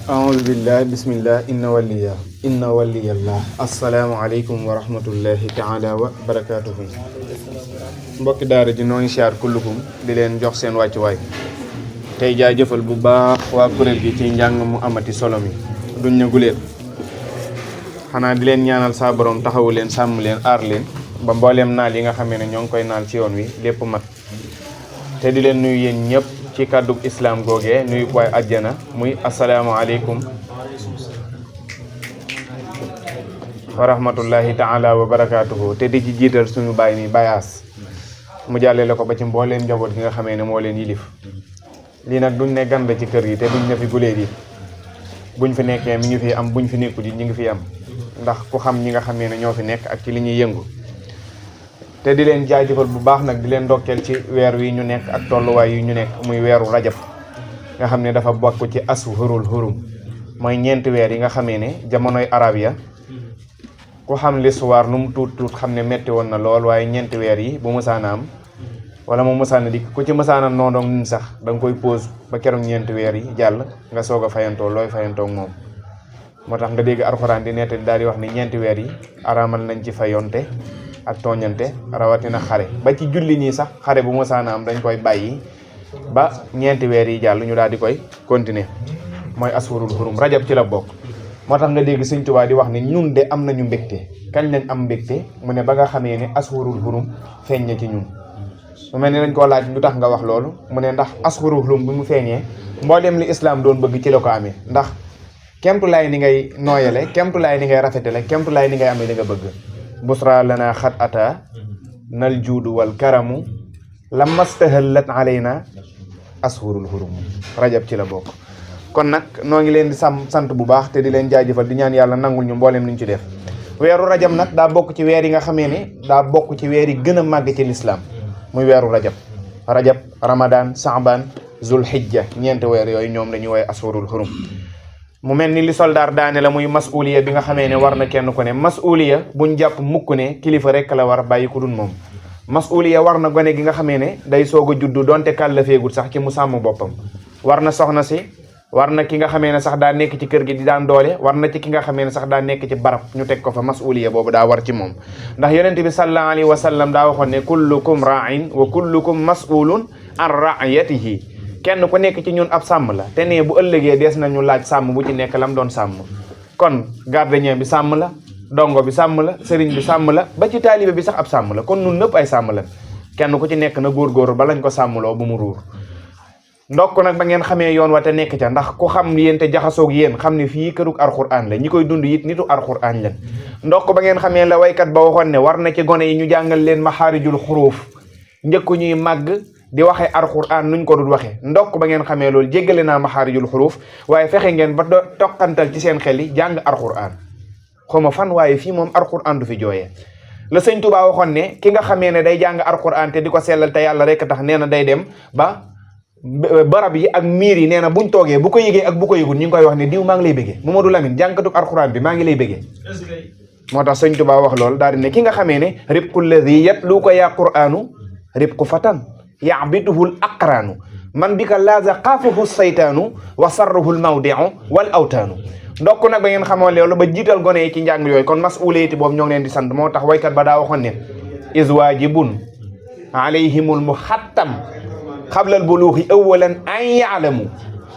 أعوذ بالله بسم الله إن ولي الله السلام عليكم ورحمة الله تعالى وبركاته mbokki daara ji noo ngi siyaar kullukum di leen jox seen wàccuwaay tey jaajëfal bu baax waa kuréel gi ci njàng mu amati solo mi duñ na guléet xanaa di leen ñaanal saa borom taxawu leen sàmm leen aar leen ba mbooleem naal yi nga xamee ne ñoo ngi koy naal ci yoon wi lépp mat te di leen nuyu yéen ñëpp ci kàddug islam googee nuyu waay àjjana muy asalaamaaleykum wa rahmatullahi taala wa barakaatuhu te di ci jiital suñu baay mi bayaas mu jàllale ko ba ci mbooleem njaboot gi nga xamee ne moo leen yilif lii nag duñ ne gan la ci kër yi te duñ ne fi guléet yi buñ fi nekkee mi ngi fi am buñ fi nekku ji ñi ngi fi am ndax ku xam ñi nga xamee ne ñoo fi nekk ak ci li ñuy yëngu te di leen jaajëfal bu baax nag di leen ndokkeel ci weer wi ñu nekk ak tolluwaay yu ñu nekk muy weeru rajab nga xam ne dafa bokk ci ashurul hurum mooy ñeenti weer yi nga xamee ne jamonoy arab ya ku xam l'histoire nu mu tuut xam ne metti woon na lool waaye ñeenti weer yi bu mësaana am wala mu mësaana dikk ku ci mësaana noondoog nin sax da nga koy pause ba keroog ñeenti weer yi jàll nga soog a fayantoo looy fayantoog moom moo tax nga dégg alxuraan di nettali daal di wax ne ñeenti weer yi araamal nañ ci fayonte ak tooñante rawatina xare ba ci julli nii sax xare bu mësaana am dañ koy bàyyi ba ñeenti weer yi jàll ñu daal di koy continuer mooy ashurul hurum rajab ci la bokk moo tax nga dégg Sëñ Tuubaa di wax ne ñun de am nañu mbégte kañ lañ am mbégte mu ne ba nga xamee ne ashurul hurum feeñ na ci ñun mu mel ni dañ koo laaj lu tax nga wax loolu mu ne ndax ashurul hurum bi mu feeñee mbooleem li islam doon bëgg ci la ko amee ndax kemtulaay ni ngay nooyale kemtulaay ni ngay rafetale kemtulaay ni ngay amee li nga bëgg busra lana xat ata nal juudu wal karamu lamma stahallat alayna ashurul hurum rajab ci la bokk kon nag noo ngi leen di sant bu baax te di leen jaajëfal di ñaan yàlla nangul ñu mbooleem li ñu ci def weeru rajab nag daa bokk ci weer yi nga xamee ne daa bokk ci weer yi gën a màgg ci lislaam muy weeru rajab ramadan saaban zul hijja ñeenti weer yooyu ñoom la ñuy woowee ashurul hurum mu mel ni li soldaar daane la muy masuliya bi nga xamee ne war na kenn ku ne masuliya buñ jàpp mukk ne kilifa rek la war bàyyi ku dun moom masuliya war na gone gi nga xamee ne day soog a juddu donte kàllafeegul sax ci mu sàmm boppam war na soxna si war na ki nga xamee ne sax daa nekk ci kër gi di daan doole war na ci ki nga xamee ne sax daa nekk ci barab ñu teg ko fa masuliya boobu daa war ci moom ndax yonent bi sallallahu alayhi wa sallam daa waxoon ne kullukum ra'in wa kullukum mas'ulun an ra'iyatihi kenn ku nekk ci ñun ab sàmm la te ne bu ëllëgee dees nañu laaj sàmm bu ci nekk lam doon sàmm kon gardien bi sàmm la dongo bi sàmm la sëriñ bi sàmm la ba ci taalibe bi sax ab sàmm la kon nun nëpp ay sàmm la kenn ku ci nekk na góorgóorlu ba lañ ko sàmmloo bu mu ruur ndokk nag ba ngeen xamee yoon wa te nekk ca ndax ku xam yéen te jaxasoog yéen xam ne fii kërug alxuraan la ñi koy dund it nitu alxuraan la ndokk ba ngeen xamee la waykat ba waxoon ne war na ci gone yi ñu jàngal leen maxaarijul xuruuf njëkku ñuy màgg di waxee alxuraan nuñ ko dul waxee ndokk ba ngeen xamee loolu jéggale naa maxaarijul xuruuf waaye fexe ngeen ba toqantal ci seen xel yi jàng alxuraan xawma fan waaye fii moom alxuraan du fi jooyee la Sëñ Tuubaa waxoon ne ki nga xamee ne day jàng alxuraan te di ko sellal te yàlla rek tax nee na day dem ba barab yi ak miir yi nee na buñ toogee bu ko yëgee ak bu ko yëgul ñu ngi koy wax ne diw maa ngi lay bëggee Mamadou Lamine jàngkatug alxuraan bi maa ngi lay bëggee moo tax Sëñ Tuubaa wax loolu daal di ne ki nga xamee ne ribqu lladi yatlu ko yaa quraanu ribqu fatan ya'biduhul aqraanu man bi ka laaza xaafahu saytaanu wa sarruhul mawdi'u wal awtaanu ndokk nag ba ngeen xamoo loolu ba jiital gone yi ci njàng yooyu kon mas'uliyati boobu ñoo ngi leen di sant moo tax waykat ba daa waxoon ne is waajibun alayhimul muxattam xablal buluuxi awalan an yaalamu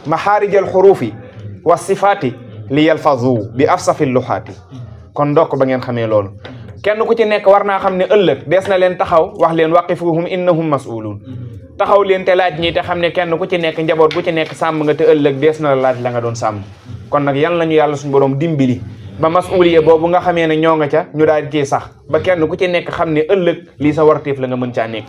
maxaarijal xuruufi wa sifaati li yalfazu bi afsafil luxaati kon ndokk ba ngeen xamee loolu kenn ku ci nekk war naa xam ne ëllëg dees na leen taxaw wax leen waqifuhum innahum mas'uluun taxaw leen te laaj ñi te xam ne kenn ku ci nekk njaboot ku ci nekk sàmm nga te ëllëg dees na la laaj la nga doon sàmm kon nag yan lañu yàlla suñu borom dimbali ba mas'uliya boobu nga xamee ne ñoo nga ca ñu daal di ciy sax ba kenn ku ci nekk xam ne ëllëg lii sa wartiif la nga mën caa nekk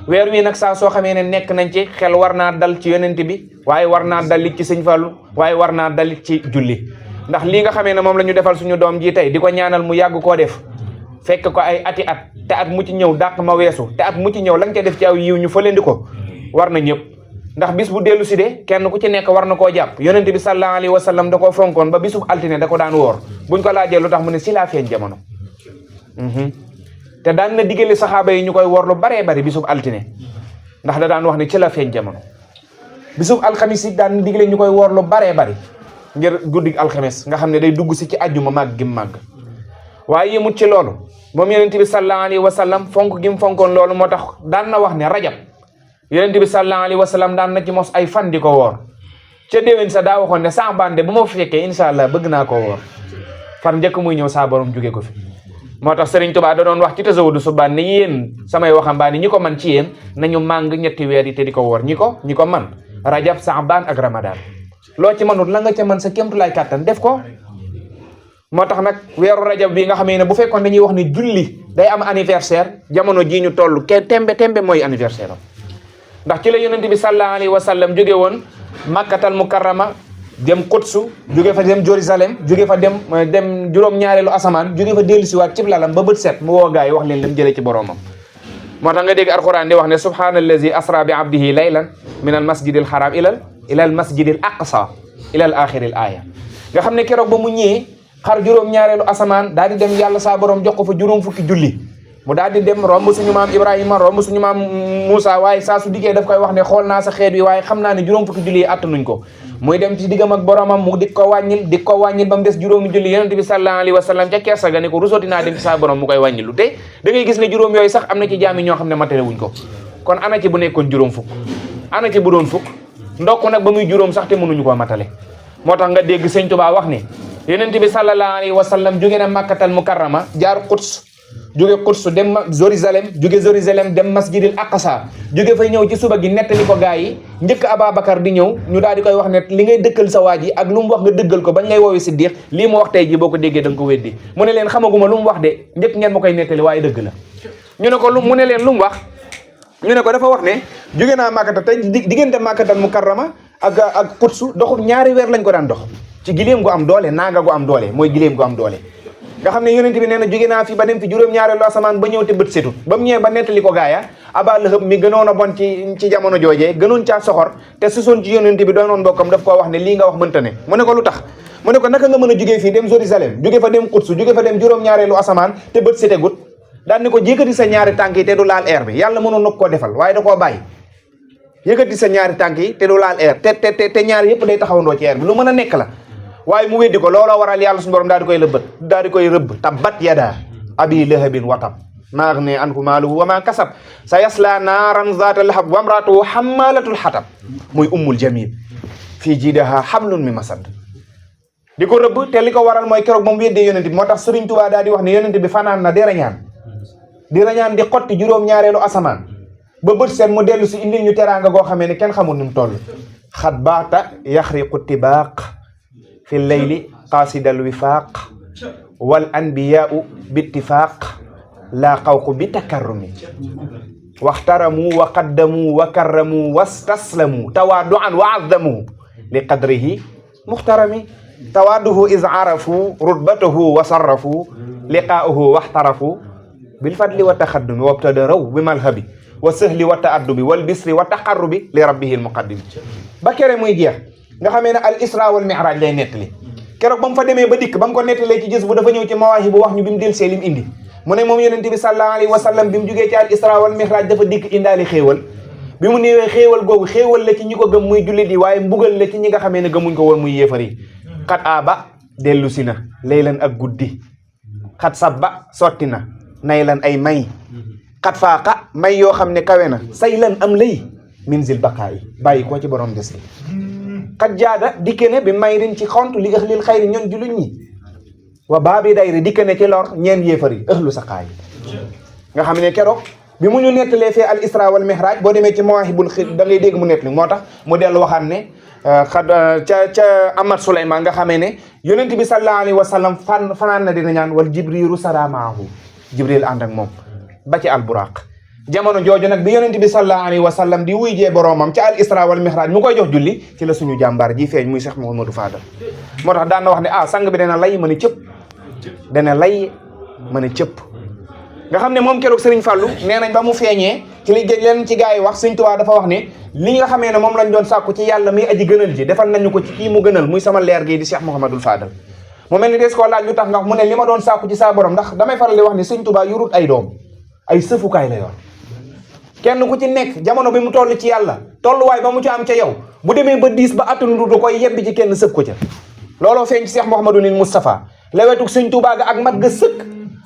weer wi nag saa soo xamee ne nekk nañ ci xel war naa dal ci yonent bi waaye war naa dalit ci Sëñ Fallu waaye war naa dalit ci julli ndax lii nga xamee ne moom la ñu defal suñu doom ji tey di ko ñaanal mu yàgg koo def fekk ko ay ati at te at mu ci ñëw dàq ma weesu te at mu ci ñëw la nga ca def ci aw yiw ñu fëlendi ko war na ñëpp ndax bis bu dellu si de kenn ku ci nekk war na koo jàpp yonent bi sallallahu alayhi wa sallam da koo fonkoon ba bisub altine da ko daan woor buñ ko laajee lu tax mu ne si laa feeñ jamono te daan na diggale saxaaba yi ñu koy woor lu baree bari bisub altine ndax da daan wax ne ci la feeñ jamono bisub alxamis it daan na diggale ñu koy woor lu baree bari ngir guddi alxames nga xam ne day dugg si ci àjjuma màgg gim màgg waaye yemut ci loolu moom yonent bi sallallahu alayhi wa sallam fonk gim fonkoon loolu moo tax daan na wax ne rajab yonent bi sallallahu alayhi wa sallam daan na ci mos ay fan di ko woor ca déwén sa daa waxoon ne Saabaan de bu ma fekkee incha allah bëgg naa koo woor far njëkk muy ñëw saa borom jóge ko fi moo tax Serigne Touba da doon wax ci tasawudu subaan ne yéen samay waxambaane ñi ko man ci yéen nañu màng ñetti weer yi te di ko woor ñi ko man rajab Saabaan ak Ramadan loo ci manut la nga ca man sa kéemtulaay kàttan def ko moo tax nag weeru rajab bi nga xamee ne bu fekkoon dañuy wax ne julli day am anniversaire jamono jii ñu toll tembe mooy anniversaire am ndax ci la yonent bi sallallahu alayhi wa sallam jóge woon makkatal mukarrama dem Qudsu jóge fa dem Jérusalem jóge fa dem juróom-ñaareelu asamaan jóge fa dellusiwaat cib lalam ba bët set mu woo gaa yi wax leen lam jëlee ci boroomam moo tax nga dégg alquran di wax ne subhaanallazi asra bi abdihi laylan min al masjidil haram ilal masjidil aqsa ilal axiril aaya nga xam ne keroog ba mu ñëwee xar juróom-ñaareelu asamaan daal di dem yàlla saa borom jox ko fa juróom fukki julli mu daal di dem romb suñu maam Ibrahima romb suñu maam Moussa waaye saa su diggee daf koy wax ne xool naa sa xeet wi waaye xam naa ne juróom fukki julli yi attanuñ ko muy dem ci diggam ak boromam mu di ko wàññil ba mu des juróomi julli yonent bi sallallahu alayhi wa sallam ca kersa ga ne ko rusooti naa dem ci saa borom mu koy wàññilu te da ngay gis ne juróom yooyu sax am na ci jaami ñoo xam ne matale wuñ ko kon ana ci bu nekkoon juróom fukk ana ci bu doon fukk ndokk nag ba muy juróom sax te mënuñu koo matale moo tax nga dégg sëñ Tuubaa wax ne yonent bi sallallahu alayhi wa sallam jóge na makkatal mukarrama jaar Quds jóge Quds dem Jérusalem dem masjidil aqsa jóge fay ñëw ci suba gi nettali ko gaa yi njëkk Ababacar di ñëw ñu daal di koy wax ne li ngay dëkkal sa waa ji ak lu mu wax nga dëggal ko bañ lay woowee Siddiq lii mu wax tey ji boo ko déggee da nga ko weddi mu ne leen xamaguma lu mu wax de njëkk ngeen ma koy nettali waaye dëgg la ñu ne ko mu ne leen lu mu wax ñu ne ko dafa wax ne jóge naa Makkata tey diggante Makkatal Mukarrama ak Quds doxub ñaari weer lañ ko daan dox ci giléem gu am doole naaga gu am doole mooy giléem gu am doole nga xam ne yonent bi nee na jóge naa fi ba dem fi juróom-ñaareelu asamaan ba ñëw te bët setut ba mu ñëwee ba nettali ko gaaya Aba Lahab mi gënoon a bon ci jamono joojee gënoon caa soxor te susoon ci yonent bi doonoon bokkam daf koo wax ne lii nga wax mënta ne mu ne ko lu tax mu ne ko naka nga mën a jógee fii dem Jérusalem jóge fa dem Quds jóge fa dem juróom-ñaareelu asamaan te bët setegut daan ni ko yëkkati sa ñaari tànk yi te du laal air bi yàlla mënoon na koo defal waaye da koo bàyyi yëkkati sa ñaari tànk yi te du laal air te ñaari yëpp day taxawandoo ci air bi lu mën a nekk la waaye mu weddi ko looloo waral yàlla suñu borom daal di koy rëbb tabbat yada abi lahabin watab maa aghnaa anhu maaluhu wa maa kasab sa yasla naaran zaata lahab wa imraatuhu hammalatul hatab muy ummul jamil fii jiidaha hablum min masad di ko rëbb te li ko waral mooy keroog moom weddee yonent bi moo tax Sëriñ Tuubaa daal di wax ne yonent bi fanaan na di rañaan di xotti juróom-ñaareelu asamaan ba bët seen mu dellu si indil ñu teraanga goo xamee ne kenn xamul ni mu toll xat baata yaxriqu tibaaq fi leyli qaasidal wifaaq wal anbiyaau bittifaaq laa xawqu bi takarrumi waxtaramu wa qaddamu wa karramu wastaslamu tawaaduan wa azzamu li qadrihi muxtarami tawaaduhu is arafu rutbatahu wa sarrafu liqaauhu waxtarafu bil fadli wa taxaddumi wabtadaraw bi malhabi wa sahli wa taaddubi wal bisri wa taqarrubi li rabbihi al muqaddimi ba kere muy jeex nga xamee ne al isra wal mi'raj lay nettali keroog ba mu fa demee ba dikk ba mu ko nettalee ci gis bu dafa ñëw ci mawaahibu wax ñu bi mu delsee lim indi mu ne moom yonent bi sallallahu alayhi wa sallam bi mu jugee ci al isra wal mi'raj dafa dikk indaali xéewal bi mu néewee xéewal googu xéewal la ci ñi ko gëm muy jullit yi waaye mbugal la ci ñi nga xamee ne gëmuñ ko woon muy yéefar yi xat aaba dellu si na laylan ak guddi xat sabba sotti na naylan ay may xat faaqa may yoo xam ne kawe na say lan am lay min zil baqaa yi bàyyi koo ci borom des li xat jaada dikke ne bi may rin ci xont li ëxlil xayri ñoon jullit ñi wa baabi dayri dikke ne ci lor ñeen yéefar yi ëxlu saqaa yi nga xam ne keroog bi mu ñu nettalee fee al isra wal mihraj boo demee ci mawaahibul xid da ngay dégg mu nettali moo tax mu dellu waxaat ne ca Amar Souleymane nga xamee ne yonent bi sallallahu alayhi wa sallam fanaan na dina ñaan wal jibrilu saramaahu jibril ànd ak moom ba ci al buraq jamono jooju nag bi yonent bi sallallahu alayhi wa sallam di wuy jee boroomam ca al isra wal mihraj mu koy jox julli ci la suñu jàmbaar ji feeñ muy Cheikh Mouhamadou Fadal moo tax daan na wax ne sang bi dana lay mën a cëpp dana lay mën a cëpp nga xam ne moom keroog Serigne Fallou nee nañ ba mu feeñee ci li leen ci gaa yi wax Serigne Touba dafa wax ne li nga xamee ne moom lañ doon sàkku ci yàlla muy aji gënal ji defal nañu ko ci kii mu gënal muy sama leer gi di Cheikh Mouhamadou Fadal mu mel ni des koo laaj lu tax nga mu ne li ma doon sàkku ci saa borom ndax damay faral di wax ne Serigne Touba yurut ay doom ay sëfukaay la yor kenn ku ci nekk jamono bi mu toll ci yàlla tolluwaay ba mu ci am ca yow bu demee ba diis ba attanu du koy yebbi ci kenn sëf ko ca looloo feeñ ci Cheikh Mouhamadul Moustapha lewetuk sëñ Touba ga ak mat ga sëkk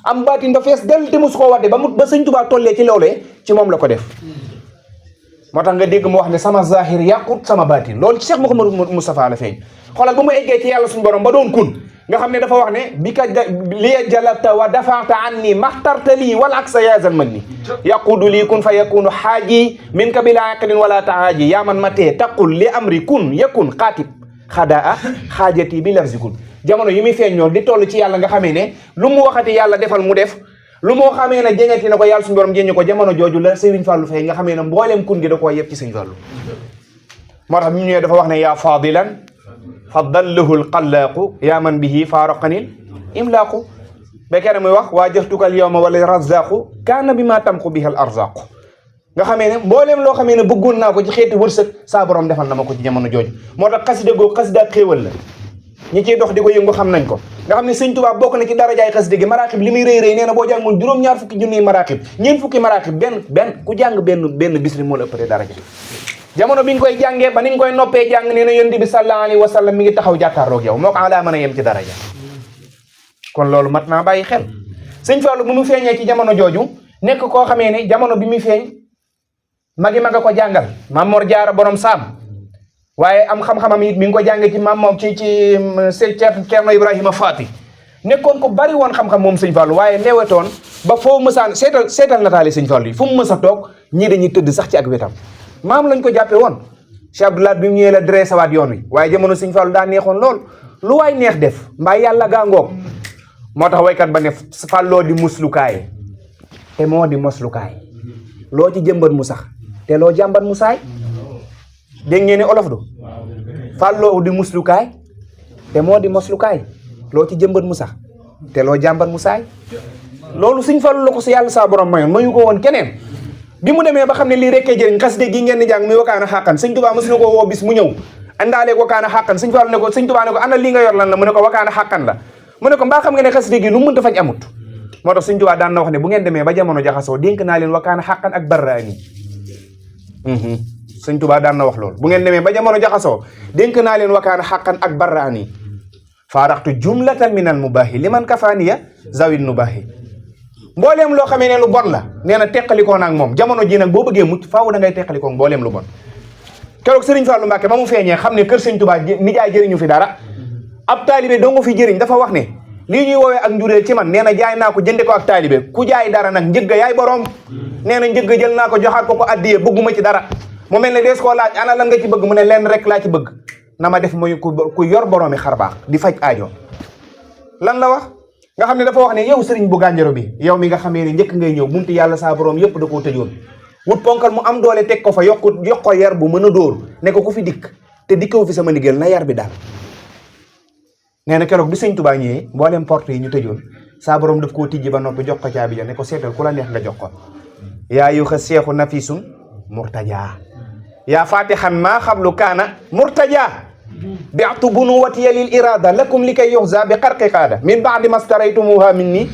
am baatin ba fees del te mosu koo wadde ba sëñ Touba tollee ci loolee ci moom la ko def moo tax nga dégg mu wax ne sama zahir yàqut sama baatin loolu ci Cheikh Mouhamadul Moustapha la feeñ xoolal ba mu eggee ci yàlla suñu borom ba doon kun nga xam ne dafa wax ne bi ka liya jalabta wa dafanta anni maxtarta lii wala ak sa yaasal man ni yaqudu lii kun fa yakunu xaaji min ka bila aqlin wala tahaaji yaa man ma tee taqul li amri kun yakun xaatib xadaa xaajati bi lafzi kun jamono yi muy feeñ ñoom di toll ci yàlla nga xamee ne lu mu waxati yàlla defal mu def lu moo xamee ne jëngati na ko yàlla suñu borom jëññi ko jamono jooju la Sëriñ Fàllu feeñ nga xamee ne mbooleem kun gi da koo yëpp ci Sëriñ Fàllu moo tax ñu ñëwee dafa wax ne yaa fadilan faddallahu lxallaaqu yaa man bihi faaraqanil imlaaqu ba kenn muy wax waa jëftukal yowma wala razaqu kaana bi ma tamqu bihi al arzaqu nga xamee ne mbooleem loo xamee ne bëggoon naa ko ci xeeti wërsëg saa borom defal na ma ko ci jamono jooju moo tax xasida goo xasida xéewal la ñi ciy dox di ko yëngu xam nañ ko nga xam ne sëñ Tuubaa bokk na ci darajaay xasida gi maraaxib li muy rëy rëy nee na boo jàngoon juróom-ñaar fukki junniy maraaxib ñeent fukki maraaxib benn ku jàng benn bis moo la ëppate daraja jamono bi nga koy jàngee ba ni nga koy noppee jàng nee na yonent bi sallallahu alayhi wa sallam mi ngi taxaw jàkkaarloog yow moo ko alaa mën a yem ci daraja kon loolu mat naa bàyyi xel sëñ Fallu bu mu feeñee ci jamono jooju nekk koo xamee ne jamono bi muy feeñ magi maga ko jàngal Maam Mor Jaara borom saam waaye am xam-xamam it mi ngi ko jàngee ci maam moom ci Ceerno Ibrahima Faati nekkoon ko bari woon xam-xam moom sëñ Fallu waaye lewetoon ba foo mësaan seetal nataali sëñ Fallu yi fu mu mës a toog ñii dañuy tëdd sax ci ak wetam maam lañ ko jàppee woon Cheikh Abdoulaye bi mu ñëwee la dressé waat yoon wi waaye jamono sëñ Fallu daa neexoon lool lu waay neex def mbaa yàlla gaangoog moo tax waykat ba ne fàlloo di muslukaay te moo di moslukaay loo ci jëmbat mu sax te loo jàmbat mu saay dégg ngeen ne olof du fàlloo di muslukaay te moo di moslukaay loo ci jëmbat mu sax te loo jàmbat mu saay loolu sëñ Fallu la ko si yàlla saa borom mayoon mayu ko woon keneen bi mu demee ba xam ne lii rekkee jëriñ xasida gi ngeen di jàng muy wakaana xàqan sëñ Tuubaa mos na ko woo bis mu ñëw andaalee wakaana xàqan sëñ Fallu ne ko sëñ Tuubaa ne ko ana lii nga yor lan la mu ne ko wakaana xàqan la mu ne ko mbaa xam nga ne xasida gi lu mu mënta faj amut moo tax sëñ Tuubaa daan na wax ne bu ngeen demee ba jamono jaxasoo dénk naa leen wakaana xàqan ak barraani sëñ Tuubaa daan na wax loolu bu ngeen demee ba jamono jaxasoo dénk naa leen wakaana xàqan ak barraani faaraxtu jumlatan min al mubaahi liman kafaaniya zawin nubaahi mbooleem loo xamee ne lu bon la nee na teqalikoo naag moom jamono ji nag boo bëggee mucc faaw da ngay teqalikoo mbooleem lu bon keroog Sëriñ Fallu Mbàkke ba mu feeñee xam ne kër sëñ Tuubaa nijaay jëriñu fi dara ab taalibe doo nga fi jëriñ dafa wax ne lii ñuy woowee ak njureel ci man nee na jaay naa ko jënde ko ak taalibe ku jaay dara nag njëgga yaay boroom nee na njëgga jël naa ko joxaat ko ko addiye bëgguma ci dara mu mel ne dees koo laaj ana lan nga ci bëgg mu ne lenn rek laa ci bëgg na ma def muy ku yor boroomi xar baax di faj aajo lan la wax nga xam ne dafa wax ne yow sëriñ bu gànjaro bi yow mi nga xamee ne njëkk ngay ñëw bunti yàlla saa borom yëpp da koo tëjoon wut ponkal mu am doole teg ko fa yokk ko yar bu mën a dóor ne ko ku fi dikk te dikkawu fi sama ndigal na yar bi daal nee na keroog bi sëñ Tuubaa ñëwee mboolem porte yi ñu tëjoon saa borom daf koo tijji ba noppi jox ko caabi ja ne ko seetal ku la neex nga jox ko yaa yu xa seexu nafisun murtajaa yaa fatixan maa xablu kaana murtajaa bi'tu bunuwatiya lil irada lakum li kay yuxza bi xarqi qaada min baadi mastaraytumuha minni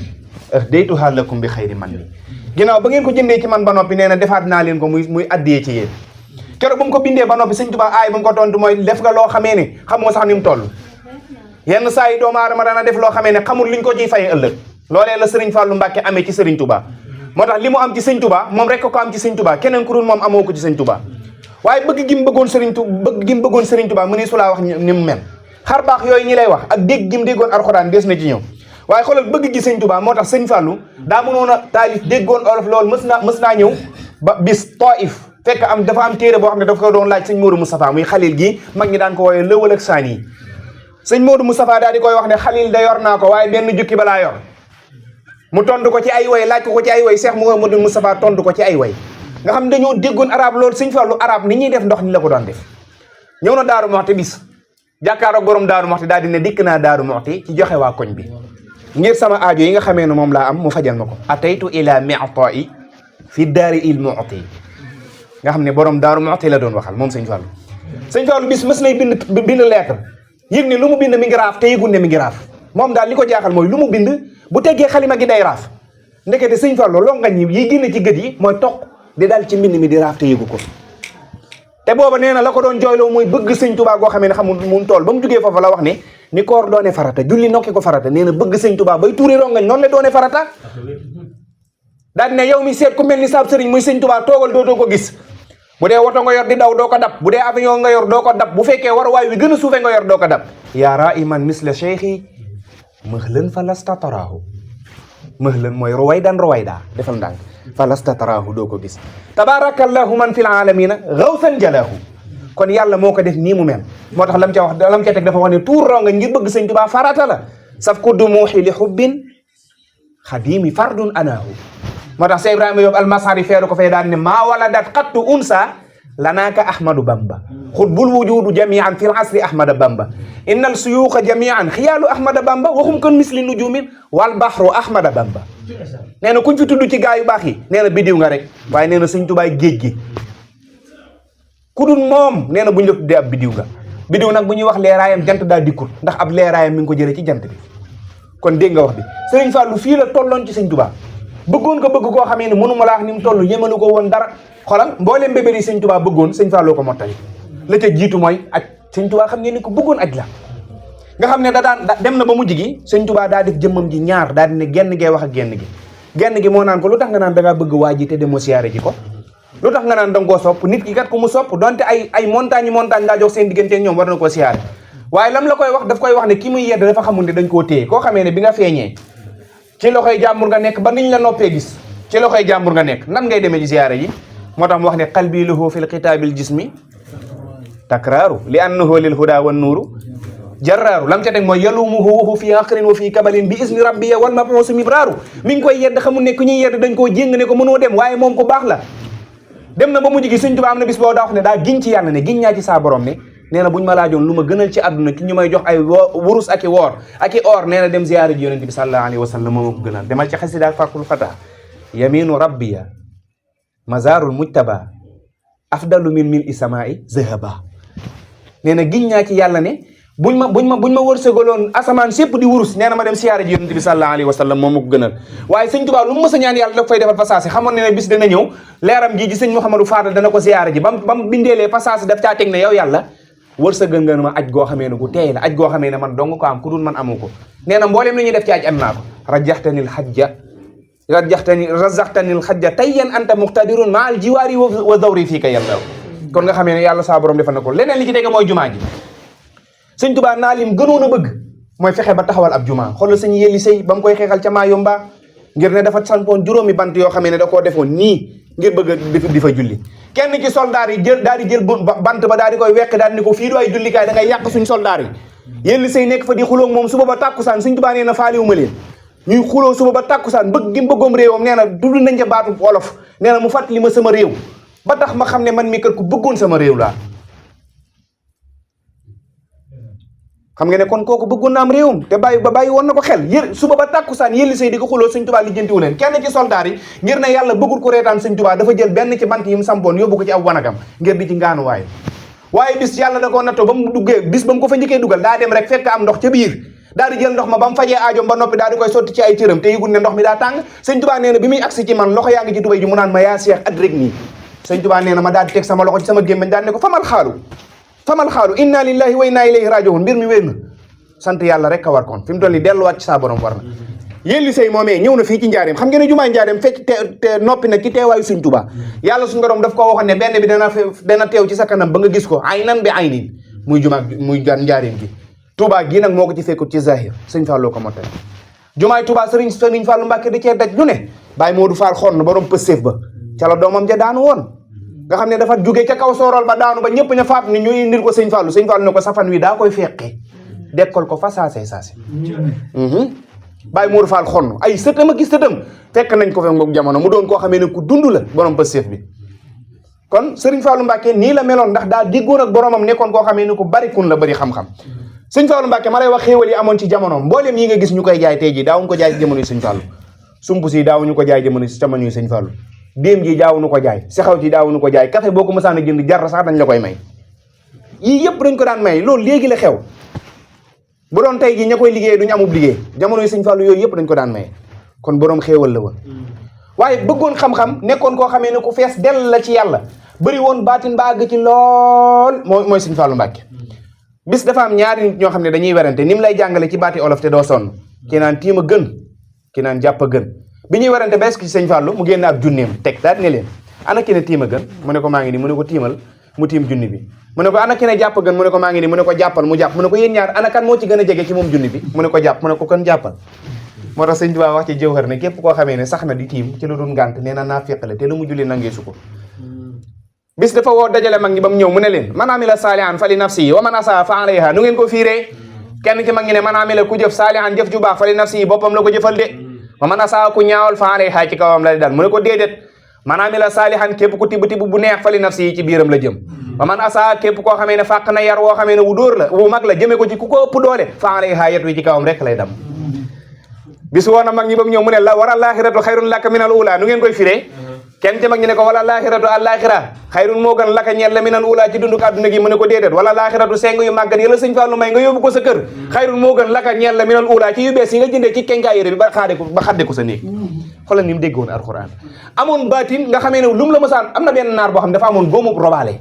ahdaytuha lakum bi xayri man ni ginnaaw ba ngeen ko jëndee ci man ba noppi nee na defaat naa leen ko muy addiyee ci yéen keroog ba mu ko bindee ba noppi sëñ Tuubaa aay ba mu ko tontu mooy def nga loo xamee ne xamoo sax ni mu toll yenn saa yi doomu aadama dana def loo xamee ne xamul liñ ko ciy fayee ëllëg loolee la Sëriñ Fallu Mbàkke amee ci Sëriñ Tuubaa moo tax li mu am ci sëñ Tuubaa moom rek ko am ci sëñ Tuubaa keneen ku dul moom amoo ko ci sëñ Tuubaa waaye bëgg gi mu bëggoon Sëriñ Tuubaa mu ni su laa wax ni mu mel xar baax yooyu ñi lay wax ak dégg gi mu déggoon alxuraan des na ci ñëw waaye xoolal bëgg gi sëñ Tuubaa moo tax sëñ Fallu daa mënoon a taalif déggoon olof loolu mës naa ñëw ba bis Taif fekk dafa am téere boo xam ne dafa ko doon laaj sëñ Modou Moustapha muy xalil gi mag ñi daan ko wooyee lëwal ak saan yi sëñ Modou Moustapha daal di koy wax ne xalil da yor naa ko waaye benn jukki balaa yor mu tontu ko ci ay way laaj ko ci ay way Cheikh Mouhamadou Moustapha tontu ko ci ay way nga xam dañoo déggoon arab loolu sëñ Fallu arab ni ñuy def ndox ni la ko doon def ñëw na Daaru Muxti bis jàkkaaroog borom Daaru Muxti daal di ne dikk naa Daaru Muxti ci joxe waa koñ bi ngir sama aajo yi nga xamee ne moom laa am mu fajal ma ko ataytu ila mi'ta'i fi daari il mu'ti nga xam ne borom Daaru Muxti la doon waxal moom sëñ Fallu sëñ Fallu bis mës nay bind lettre yëg ne lu mu bind mi ngi raaf te yëgul ne mi ngi raaf moom daal li ko jaaxal mooy lu mu bind bu teggee xalima gi day raaf ndekete sëñ Fallu longañ yi génn ci gët yi mooy toq di daal ci mbind mi di raaf te yëgu ko te booba nee na la ko doon jooyloo mooy bëgg sëñ Tuubaa goo xamee ne xamul mu tool ba mu jógee foofu la wax ne ni koor doone farata julli nokki ko farata nee na bëgg sëñ Tuubaa bay tuuri rongañ noonu la doone farata daal ne yow mi seet ku mel ni saab sëriñ muy sëñ Tuubaa toogal dootoo ko gis bu dee woto nga yor di daw doo ko dab bu dee avion nga yor doo ko dab bu fekkee war waay wi gën a suufe nga yor doo ko dab yaa raiman misla cheikhi mahlan fa lasta taraahu mahlan mooy ruwaydan ruwayda defal ndànk fa lasta taraahu doo ko gis tabarakallahu man fil alamina gawsan jalaahu kon yàlla moo ko def nii mu mel moo tax lam ca teg dafa wax ne tuur raw nga ngir bëgg sëñ Tuubaa farata la saf ku dumuuxi li xubbin xadimi fardun anaahu moo tax Seex Ibrahima Jóob almasari feeru ko fee daan ne maa waladat xattu unsa lanaaka ahmadu bamba xutbul wujudu jamian fil asri ahmada bamba innal suyuuxa jamian xiyaalu ahmada bamba waxum kon misli nujumin wal baxru ahmada bamba nee na kuñ fi tudd ci gaa yu baax yi nee na bidiw nga rek waaye nee na sëñ Tuubaa géej gi ku dul moom nee na bu ñu la tuddee ab bidiw nga bidiw nag bu ñuy wax leeraayam jant daa dikkul ndax ab leeraayam mi ngi ko jëlee ci jant bi kon dégg nga wax bi Sëriñ Fallu fii la tolloon ci sëñ Tuubaa bëggoon ko bëgg koo xamee ne mënu ma la wax ni mu toll yémalu ko woon dara xolal mbooleem mbébér yi sëñ Tuubaa bëggoon sëñ Fallu ko mottali la ca jiitu mooy aj sëñ Tuubaa xam ngeen ni ko bëggoon aj la nga xam ne da daan dem na ba mujj gi sëñ Tuubaa daa def jëmmam ji ñaar daa di ne genn gee wax ak genn gi moo naan ko lu tax nga naan da ngaa bëgg waa ji te demoo siyaare ji ko lu tax nga naan da nga koo sopp nit ki kat ku mu sopp donte ay montagne ngaa jox seen diggante ñoom war na koo siyaare waaye lam la koy wax daf koy wax ne ki muy yedd dafa xamul ne dañ koo téye koo xamee ne bi nga feeñee ci loxoy jàmbur nga nekk ba niñ la noppee gis ci loxoy jàmbur nga nekk nan ngay demee ci siyaare ji moo tax mu wax ne qalbi lahu fil xitaabil jismi takraaru li annahu lil huda wan nuuru jarraaru lam ca teg mooy yalumuhu waxu fii aqrin wa fii kabalin bi isni rabbiya wal mabuusu mibraaru mi ngi koy yedd xamul ne ku ñuy yedd dañ koo jéng ne ko mënoo dem waaye moom ku baax la dem na ba mujj gi sëñ Tuubaa am na bis boo daa wax ne daa giñ ci yàlla ne giñ ñaa ci saa borom ne nee na buñ ma laajoon lu ma gënal ci àdduna ki ñu may jox ay wurus ak i woor ak i or nee na dem ziyaare ji yonente bi sallallahu alayhi wa sallam moo ma ko gënal demal ci xasida ak Fathul Fatah yaminu rabbiya mazarul mujtaba afdalu min mil isamaai zahaba nee na giñ ñaa ci yàlla ne buñ ma wërsëgaloon asamaan sépp di wurus nee na ma dem siyaare ji yonente bi sallallahu alayhi wa sallam moo ma ko gënal waaye sëñ Tuubaa lu mu mës a ñaan yàlla daf fay defal fa saasi xamoon ne bis dana ñëw leeram gi ci sëñ Mouhamadou Fadal dana ko siyaare ji bam bindeelee fa saasi daf caa teg ne yow yàlla wërsëgal nga ma aj goo xamee ne gu teey la aj goo xamee ne man dong ko am ku dul man amu ko nee na mbooleem la ñuy def ci aj am naa ko rajaxtanil xajja tayyan anta muqtadirun ma al jiwaari wa dawri fii ka yàlla kon nga xamee ne yàlla saa borom defal na ko leneen li ci tege mooy jumaa ji sëñ Tuubaa naa lim gënoon a bëgg mooy fexe ba taxawal ab jumaa xoolal sëñ Yelli Sey ba mu koy xeexal ca Mayumba ngir ne dafa sampoon juróomi bant yoo xamee ne da koo defoon nii ngir bëgg di fa julli kenn ci soldaar yi daal di jël bant ba daal di koy wekk daal ni ko fii du ay jullikaay da ngay yàq suñ soldaar yi Yelli Sey nekk fa di xuloo moom suba ba tàkkusaan sëñ Tuubaa nee na faaliwuma leen ñuy xuloo suba ba tàkkusaan bëgg gi bëggoom réewam nee na dudd nañ ca baatu wolof nee na mu fàttali ma sama réew ba tax ma xam ne man mi kat ku bëggoon sama réew laa xam nga ne kon kooku bëggoon na am réewam te bàyyi woon na ko xel suba ba tàkkusaan Yelli Sey di ko xuloo sëñ Tuubaa lijjantiwu leen kenn ci soldaar yi ngir ne yàlla bëggul ko reetaan sëñ Tuubaa dafa jël benn ci bant yi mu sampoon yóbbu ko ci ab wanagam ngir di ci ngaanu waaye bis yàlla da koo nattoo ba mu duggee bis ba mu ko fa njëkkee dugal daa dem rek fekk am ndox ca biir daal di jël ndox ma ba mu fajee aajoom ba noppi daal di koy sotti ci ay cëram te yëgul ne ndox mi daa tàng sëñ Tuubaa nee na bi muy agsi ci man loxo yaa ngi ci tubéy ji mu naan ma yaa Seex ak rek nii sëñ Tuubaa nee na ma daal di teg sama loxo ci sama gémmiñ daal ne ko famal xaalu inna lillahi wa inna ilayhi raji'un mbir mi wér na sant yàlla rek a war kon fi mu toll nii delluwaat ci saa borom war na Yelli Sey moomee ñëw na fii ci njaareem xam ngeen ne jumaay njaareem fekk te noppi nag ci teewaayu sëñ Tuubaa yàlla suñu borom daf ko waxoon ne benn bi dana teew ci sa kanam ba nga gis ko ay nan bi ay niin muy njaareem gi Tuubaa gii nag moo ko ci fekkut ci zahir sëñ Fallou ko mottali jumaay Tuubaa sëriñ Fallou Mbàkke da cee daj lu ne Baye Modou Fall xonn borom pëstéef ba ca la doomam ja daanu woon nga xam ne dafa jóge ca kaw soorol ba daanu ba ñëpp ña faatu ni ñu indil ko sëñ Fallou ne ko safan wi daa koy feqee dekkal ko fa saase Baye Mourou Fall xonn ay sëtam a gis sëtam fekk nañ ko fe ngoog jamono mu doon koo xamee ne ku dund la borom pëstéef bi kon Serigne Fallou Mbacke nii la meloon ndax daa diggoon ak boromam nekkoon koo xamee ne ku bari kun la bari xam-xam Serigne Fallou Mbacke ma lay wax xéewal yi amoon ci jamono mboolem yi nga gis ñu koy jaay tey ji daawuñu ko jaay jamono yi Serigne Fallou sump si daawuñu ko jaay jamono yi Serigne Fallou déem ji daawuñu ko jaay sexaw ci daawuñu ko jaay café boo ko mësaan a jënd jar sax dañ la koy may yii yëpp dañ ko daan may loolu léegi la xew bu doon tey jii ña koy liggéey duñu amub liggéey jamono yi sëñ Fallou yooyu yëpp dañ ko daan maye kon boroom xéewal la woon waaye bëggoon xam-xam nekkoon koo xamee ne ku fees dell la ci yàlla bëri woon baatin ba àgg ci lool mooy sëñ Fallou Mbacke bis dafa am ñaari nit ñoo xam ne dañuy werante ni mu lay jàngale ci baati olof te doo sonn ki naan tiim a gën ki naan jàpp a gën bi ñuy werante ba ci sëñ Fallou mu génn ab junneem teg daal ne leen ana ki ne tiim a gën mu ne ko maa ngi nii mu ne ko tiimal mu tiim junni bi mu ne ko ana ki ne jàpp gën mu ne ko maa ngi nii mu ne ko jàppal mu jàpp mu ne ko yéen ñaar ana kan moo ci gën a jege ci moom junni bi mu ne ko jàpp mu ne ko kon jàppal moo tax sëñ Tuubaa wax ci Jawhar ne képp koo xamee ne sax na di tiim ci lu dul ngànt nee na naa féqale te lu mu julli nangeesu ko bis dafa woo dajale mag ñi ba mu ñëw mu ne leen man amila saalihan fa li nafsihi wa man asaa fa alayha nu ngeen ko fiiree kenn ci mag ñi ne man amila ku jëf saalihan jëf ju baax fa li nafsihi boppam la ko jëfal de wa man asaa ku ñaawal fa alayha ci kawam la di dal mu ne ko déedéet man amila saalihan képp ku tibb tibb bu neex fa li nafsihi ci biiram la jëm wa man asaa képp koo xamee ne fàq na yar woo xamee ne wu dóor la wu mag la jëmee ko ci ku ko ëpp doole fa alayha yet wi ci kawam rek lay dam bis woon na mag ñi ba mu ñëw mu ne la wala laaxiratu xayrun laka min al ula nu ngeen koy firee kenn ci mag ñi ne ko wala laaxiratu àllaaxira xayrun moo gën laka ñeel la min al ula ci dunduk àdduna gi mu ne ko déedéet wala laaxiratu seng yu màggat yàlla sëñ Fallu may nga yóbbu ko sa kër xayrun moo gën laka ñeel la min al ula ci yu bees yi nga jëndee ci kenkaayére bi ba xadde ko sa néeg xoolal ni mu déggoon alxuraan amoon baatin nga xamee ne lu mu la mësaan am na benn naar boo xam ne dafa amoon góomub robaale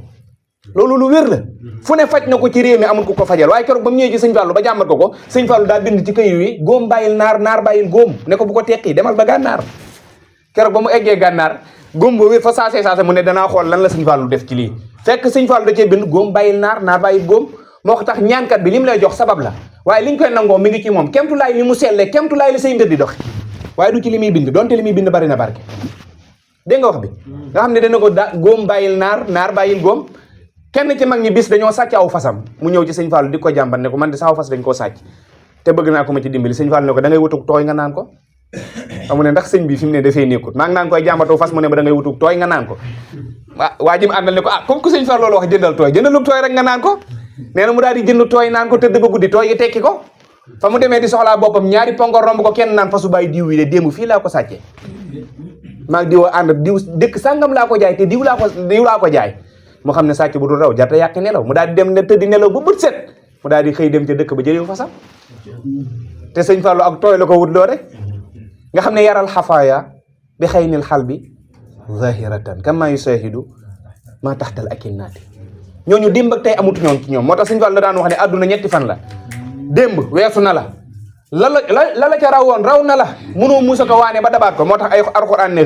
loolu lu wér la fu ne faj na ko ci réew mi amul ku ko fajal waaye keroog ba mu ñëwee ci sëñ Fallu ba jàmbat ko sëñ Fallu daa bind ci këy wi góom bàyyil naar bàyyil góom ne ko bu ko tekki demal ba gànnaar keroog ba mu eggee gànnaar góom boo wér fa saase mu ne danaa xool lan la sëñ Fallu def ci lii fekk sëñ Fallu da cee bind góom bàyyil naar bàyyil góom moo ko tax ñaankat bi li mu lay jox sabab la waaye liñ koy nangoo mi ngi ci moom kemtulaay li mu sellee kemtulaay li say mbir di doxe waaye du ci li muy bind donte li muy bind bari na barke dégg nga wax bi nga xam ne dana ko góom bàyyil naar bàyyil góom kenn ci mag ñi bis dañoo sàcc aw fasam mu ñëw ci sëñ Fallu di ko jàmbat ne ko man de sama fas dañ koo sàcc te bëgg naa ko ma ci dimbali sëñ Fallu ne ko da ngay wutug tooy nga naan ko amu ne ndax sëñ bi fi mu ne dafay nekkut maa ngi naan koy jàmbatoo fas mu ne ba da ngay wutug tooy nga naan ko waa ji mu àndal ne ko comme que sëñ Fallu loolu wax jëndal tooy jëndalug tooy rek nga naan ko nee na mu daal di jënd tooy naan ko tëdd ba guddi tooy yi tekki ko fa mu demee di soxlaa boppam ñaari ponko romb ko kenn naan fasu bàyyi diw yi de démb fii laa ko sàccee maa diw ànd diw dëkk sàngam laa ko jaay te diw laa ko jaay mu xam ne sàcc bu dul raw jarta yàq nelaw mu daal di dem ne tëddi nelaw ba bët set mu daal di xëy dem ca dëkk ba jëlee fasam te sëñ Fallu ak tooy la ko wutloo rek nga xam ne yaral xafaaya bi xaynil xal bi zahiratan kama yusahidu maa taxtal akinnaati ñooñu démb ak tey amutu ñoon ci ñoom moo tax sëñ Fallu la daan wax ne àdduna ñetti fan la démb weesu na la ca rawoon raw na la mënoo muusa ko waane ba dabaat ko moo tax ay alxuraan ne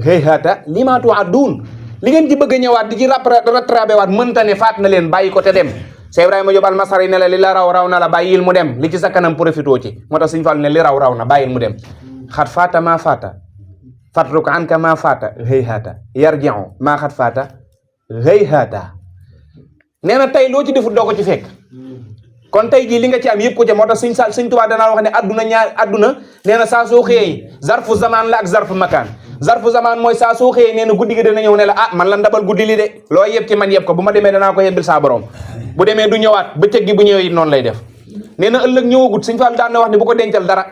hayhaata limaa tu'aduun li ngeen ci bëgg a ñëwaat di ci rattrapé waat mënta ne faat na leen bàyyi ko te dem Cheikh Ibrahima Diop Almasari ne la li la raw na la bàyyil mu dem li ci sa kanam profitoo ci moo tax Sëñ Fallu ne li raw na bàyyil mu dem xat faata maa faata fatruka anka maa faata hayhaata yarji'u maa xat faata hayhaata nee na tey loo ci defut doo ko ci fekk kon tey jii li nga ci am yëpp ko ca moo tax Sëñ Tuubaa danaa wax ne adduna nee na saa soo xëyee zarfu zaman la ak zarfu makaan zarfu zaman mooy saa soo xëyee nee na guddi gi dana ñëw ne la man la ndabal guddi li de loo yeb ci man yeb ko bu ma demee danaa ko yebbil saa borom bu demee du ñëwaat bëccëg gi bu ñëwee it noonu lay def nee na ëllëg ñëwagut Sëñ Fallu daan na wax ne bu ko dencal dara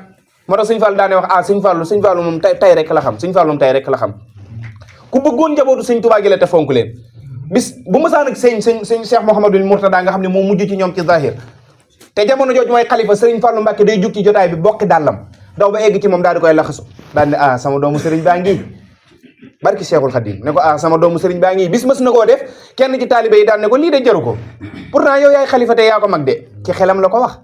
moo tax Sëñ Fallu daan na wax Sëñ Fallu moom tay rek la xam Sëñ Fallu moom tay rek la xam ku bëggoon njabootu Sëñ Tuubaa gi la te fonk leen bis bu mësaan ak sëñ Cheikh Mouhamadul Mourtada nga xam ne moo mujj ci ñoom ci zahir te jamono jooju mooy xalifa Sëriñ Fallu Mbàkke day jug ci jotaay bi bokki dàllam daw ba egg ci moom daal di koy laxasu daal ne sama doomu sëriñ baa ngi barki Cheikhul Khadim ne ko sama doomu sëriñ baa ngi bis mës na koo def kenn ci taalibe yi daan ne ko lii de jaru ko pourtant yow yaay xalifa te yaa ko mag de ci xelam la ko wax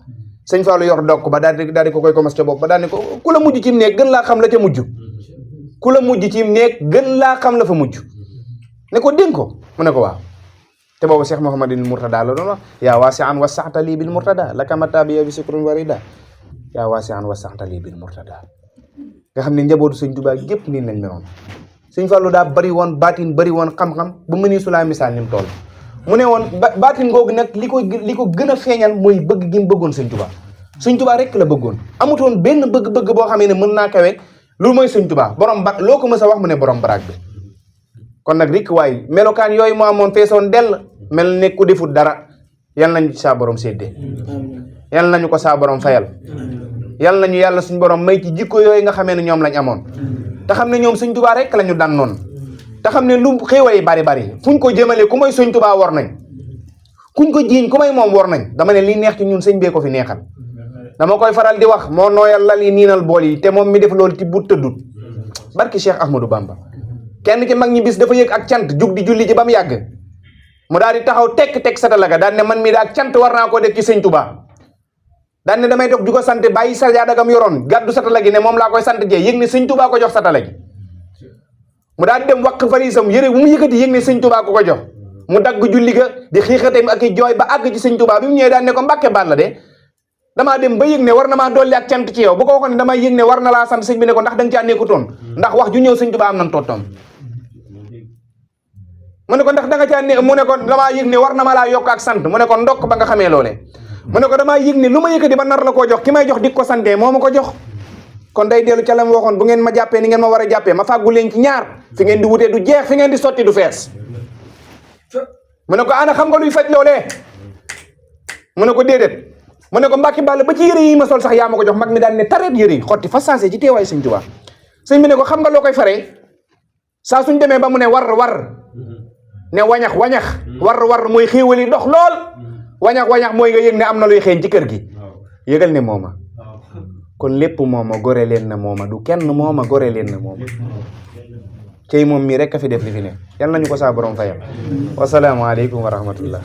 Sëñ Fallu yor dog ko ba daal di ko koy commencé ca bopp ba daal ne ko ku la mujj ci néeg gën laa xam la ca mujj ku la mujj ci néeg gën laa xam la fa mujj ne ko dénk ko mu ne ko waaw te boobu Cheikh Mouhamadul Mourtada la doon wax yaa waasi'an wasaxta lii bil Mourtada laka matabiya bi sukrun warida yaa waasi'an wasaxta lii bil Mourtada nga xam ne njabootu Sëñ Tuubaa gépp nii lañ meloon Sëñ Fallu daa bari woon baatin bari woon xam-xam ba mëni su laa misaal ni mu toll mu ne woon baatin googu nag li ko gën a feeñal mooy bëgg gi mu bëggoon Sëñ Tuubaa Sëñ Tuubaa rek la bëggoon amutoon benn bëgg-bëgg boo xamee ne mën naa kawe loolu mooy Sëñ Tuubaa borom ba loo ko mës a wax mu ne borom baraag bi kon nag rek waaye melokaan yooyu moo amoon feesoon dell mel ne ku defut dara yal nañu saa borom séddee yal nañu ko saa borom fayal yal nañu yàlla suñu borom may ci jikko yooyu nga xamee ne ñoom lañ amoon te xam ne ñoom Sëñ Tuubaa rek la ñu daan noonu te xam ne lu xéewal yi bari fuñ ko jëmale ku may Sëñ Tuubaa war nañ kuñ ko jiiñ ku may moom war nañ dama ne li neex ci ñun sëñ bee ko fi neexal dama koy faral di wax moo nooyal lal yi niinal bool yi te moom mi def loolu ci bu tëddut barki Cheikh Ahmadou Bamba kenn ci mag ñi bis dafa yëg ak cant jug di julli ji ba mu yàgg mu daal di taxaw tekk satala ga daan ne man mii daal cant war naa koo def ci sëñ Tuubaa daan ne damay dox ju ko sant bàyyi sajaadagam yoroon gàddu satala gi ne moom laa koy sant jee yëg ne sëñ Tuubaa ko jox satala gi mu daal di dem waq valisam yëre bu mu yëkkati yëg ne sëñ Tuubaa ko jox mu dagg julli ga di xiixateem ak i jooy ba àgg ci sëñ Tuubaa bi mu ñëwee daan ne ko Mbàkke Balla de damaa dem ba yëg ne war na maa dolli ak cant ci yow bu ko waxoon ne damaa yëg ne war na laa sant sëñ bi ne ko ndax da nga caa nekkutoon ndax wax ju ñëw sëñ Tuubaa am nan tottoom mu ne ko ndax da nga caa ne mu ne ko damaa yëg ne war na ma laa yokk ak sant mu ne ko ndokk ba nga xamee loolee mu ne ko damaa yëg ne lu ma yëkkati ba nar la koo jox ki may jox di ko santee moo ma ko jox kon day dellu ca la ma waxoon bu ngeen ma jàppee ni ngeen ma war a jàppee ma fàggu leen ci ñaar fi ngeen di wutee du jeex fi ngeen di sotti du fees mu ne ko ana xam nga luy faj loolee mu ne ko déedéet mu ne ko Mbàkke Balla ba ci yëre yi ma sol sax yaa ma ko jox mag mi daal ne tareet yëre yi xotti fa saase ci teewaay sëñ Tuubaa sëñ bi ne ko xam nga loo koy faree saa suñ demee ba mu ne war ne wañax war mooy xéewal yi dox lool wañax mooy nga yëg ne am na luy xeeñ ci kër gi yëgal ne mooma kon lépp mooma gore leen na mooma du kenn mooma gore leen na mooma cey moom mii rek a fi def li fi ne yal nañu ko saa borom fayal wasalaamu aleykum wa rahmatullah